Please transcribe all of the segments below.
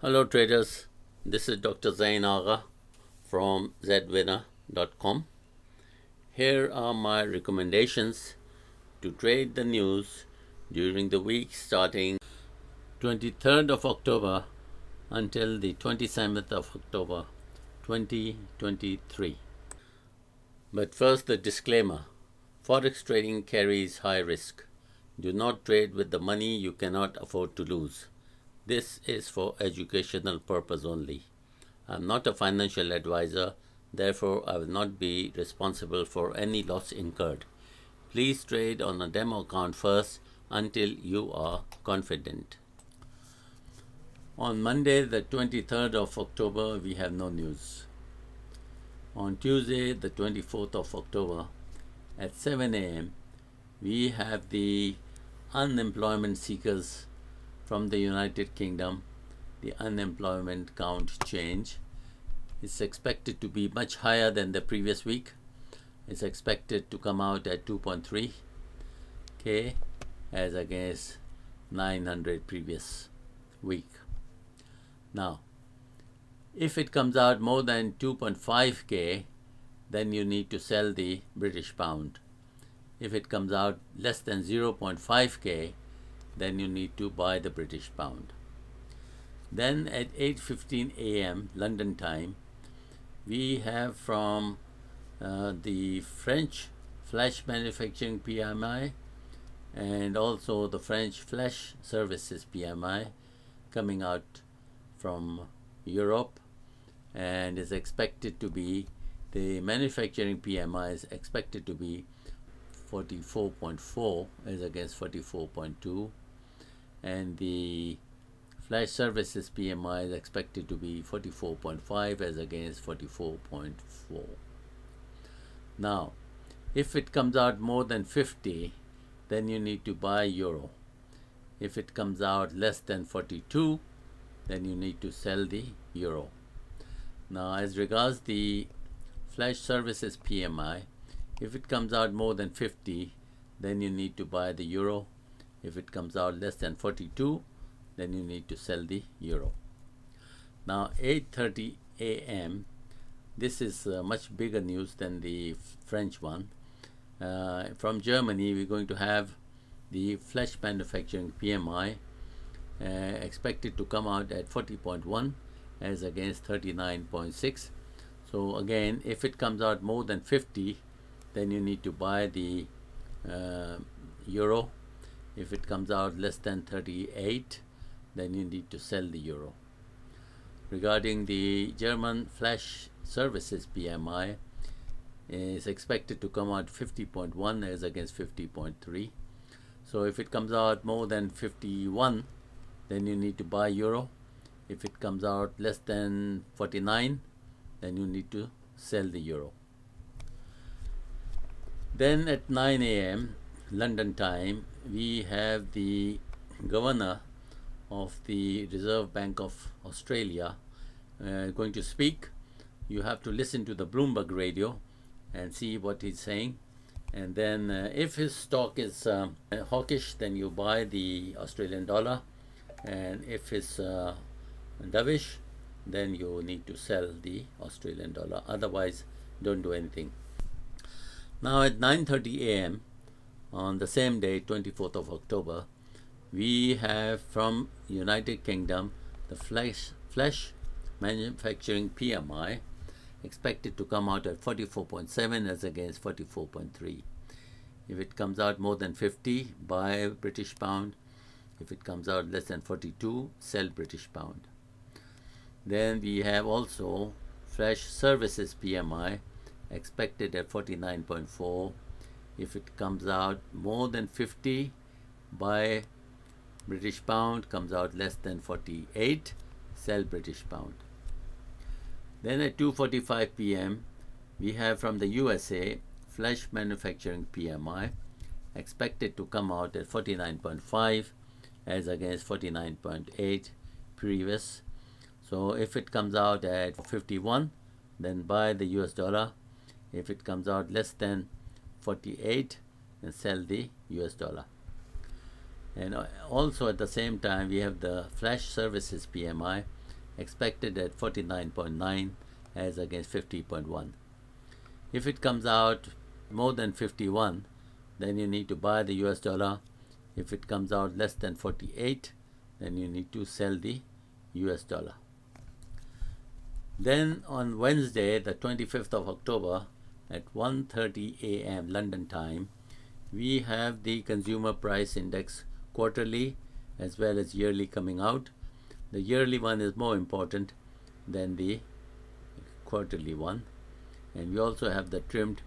Hello traders, this is Dr. Zain Agha from zwinner.com. Here are my recommendations to trade the news during the week starting 23rd of October until the 27th of October 2023. But first, the disclaimer. Forex trading carries high risk. Do not trade with the money you cannot afford to lose. This is for educational purpose only. I am not a financial advisor, therefore I will not be responsible for any loss incurred. Please trade on a demo account first until you are confident. On Monday, the 23rd of October, we have no news. On Tuesday, the 24th of October, at 7 a.m., we have the unemployment seekers from the United Kingdom. The unemployment count change is expected to be much higher than the previous week. It's expected to come out at 2.3k as against 900 previous week. Now, if it comes out more than 2.5k, then you need to sell the British pound. If it comes out less than 0.5k, then you need to buy the British pound. Then at 8:15 a.m. London time, we have from the French flash manufacturing PMI and also the French flash services PMI coming out from Europe, and is expected to be, the manufacturing PMI is expected to be 44.4 as against 44.2, and the flash services PMI is expected to be 44.5 as against 44.4. Now, if it comes out more than 50, then you need to buy euro. If it comes out less than 42, then you need to sell the euro. Now, as regards the flash services PMI, if it comes out more than 50, then you need to buy the euro. If it comes out less than 42, then you need to sell the euro. Now, 8:30 a.m., this is much bigger news than the French one. From Germany, we're going to have the flash manufacturing PMI expected to come out at 40.1 as against 39.6. So again, if it comes out more than 50, then you need to buy the euro. If it comes out less than 38, then you need to sell the euro. Regarding the German flash services PMI, is expected to come out 50.1 as against 50.3. So if it comes out more than 51, then you need to buy euro. If it comes out less than 49, then you need to sell the euro. Then at 9 a.m. London time, we have the governor of the Reserve Bank of Australia going to speak. You have to listen to the Bloomberg radio and see what he's saying. And then if his stock is hawkish, then you buy the Australian dollar. And if it's dovish, then you need to sell the Australian dollar. Otherwise, don't do anything. Now at 9:30 a.m. on the same day, 24th of October, we have from United Kingdom the flash manufacturing PMI expected to come out at 44.7 as against 44.3. If it comes out more than 50, buy British pound. If it comes out less than 42, sell British pound. Then we have also flash services PMI expected at 49.4. If it comes out more than 50, buy British pound. Comes out less than 48, sell British pound. Then at 2:45 p.m. we have from the USA flash manufacturing PMI expected to come out at 49.5 as against 49.8 previous. So if it comes out at 51, then buy the US dollar. If it comes out less than 48, then sell the US dollar. And also at the same time, we have the flash services PMI expected at 49.9 as against 50.1. If it comes out more than 51, then you need to buy the US dollar. If it comes out less than 48, then you need to sell the US dollar. Then on Wednesday, the 25th of October at 1:30 a.m. London time, we have the consumer price index quarterly as well as yearly coming out. The yearly one is more important than the quarterly one. And we also have the trimmed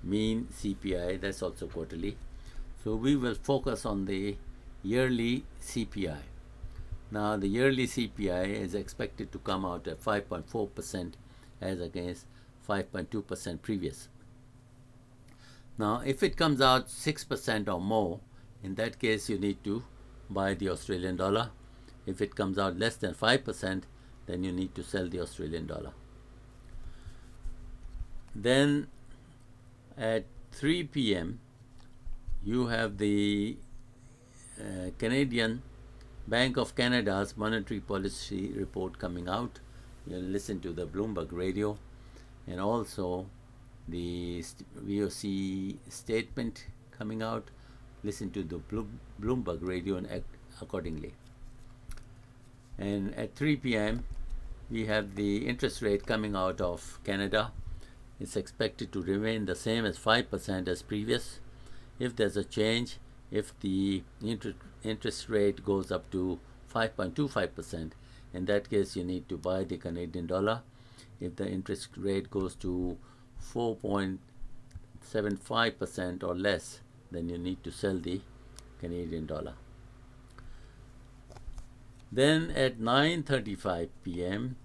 mean CPI, that's also quarterly. So we will focus on the yearly CPI. Now the yearly CPI is expected to come out at 5.4% as against 5.2% previous. Now if it comes out 6% or more, in that case you need to buy the Australian dollar. If it comes out less than 5%, then you need to sell the Australian dollar. Then at 3 p.m. you have the Canadian Bank of Canada's monetary policy report coming out. You'll listen to the Bloomberg radio, and also the VOC statement coming out. Listen to the Bloomberg radio and act accordingly. And at 3 p.m. we have the interest rate coming out of Canada. It's expected to remain the same as 5% as previous. If there's a change, if the interest rate goes up to 5.25%, in that case you need to buy the Canadian dollar. If the interest rate goes to 4.75% or less, then you need to sell the Canadian dollar. Then at 9:35 p.m.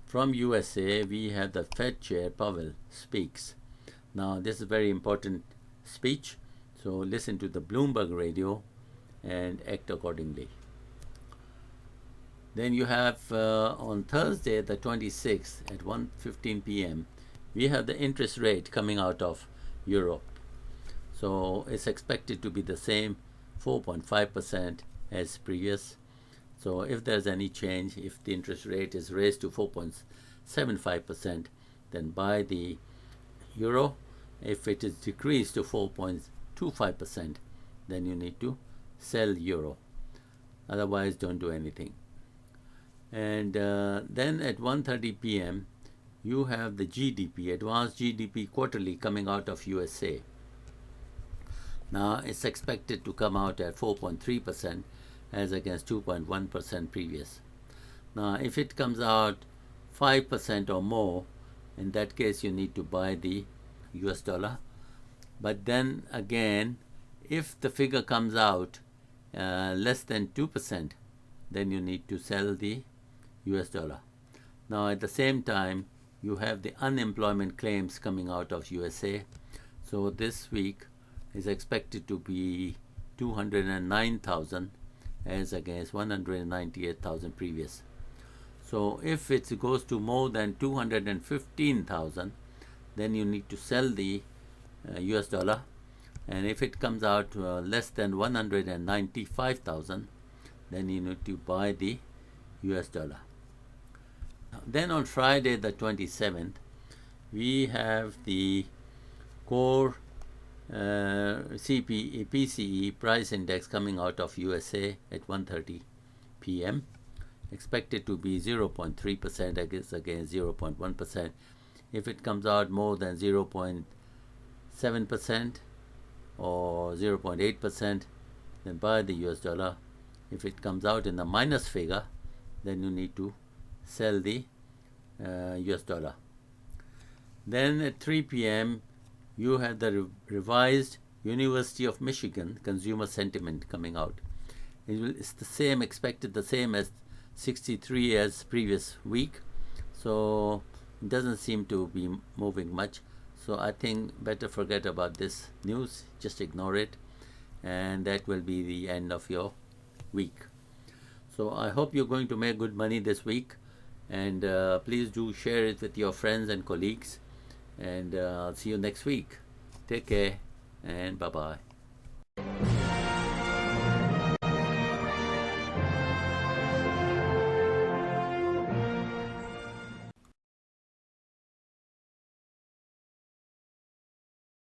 from USA, we have the Fed Chair Powell speaks. Now this is a very important speech, so listen to the Bloomberg radio and act accordingly. Then you have on Thursday the 26th at 1:15 p.m. we have the interest rate coming out of Europe. So it's expected to be the same 4.5% as previous. So if there's any change, if the interest rate is raised to 4.75%, then buy the euro. If it is decreased to 4.25%, then you need to sell euro. Otherwise, don't do anything. And then at 1:30 p.m., you have the GDP, advanced GDP quarterly coming out of USA. Now it's expected to come out at 4.3% as against 2.1% previous. Now if it comes out 5% or more, in that case you need to buy the US dollar. But then again, if the figure comes out less than 2%, then you need to sell the US dollar. Now at the same time, you have the unemployment claims coming out of USA. So this week is expected to be 209,000 as against 198,000 previous. So if it goes to more than 215,000, then you need to sell the US dollar. And if it comes out less than 195,000, then you need to buy the US dollar. Then on Friday the 27th, we have the core PCE price index coming out of USA at 1:30 p.m. expected to be 0.3% against 0.1%. If it comes out more than 0.7% or 0.8%, then buy the US dollar. If it comes out in the minus figure, then you need to sell the US dollar. Then at 3 p.m. you have the revised University of Michigan consumer sentiment coming out. It's the same, expected the same as 63 as previous week. So it doesn't seem to be moving much. So I think better forget about this news, just ignore it, and that will be the end of your week. So I hope you're going to make good money this week, and please do share it with your friends and colleagues, and I'll see you next week. Take care and bye-bye.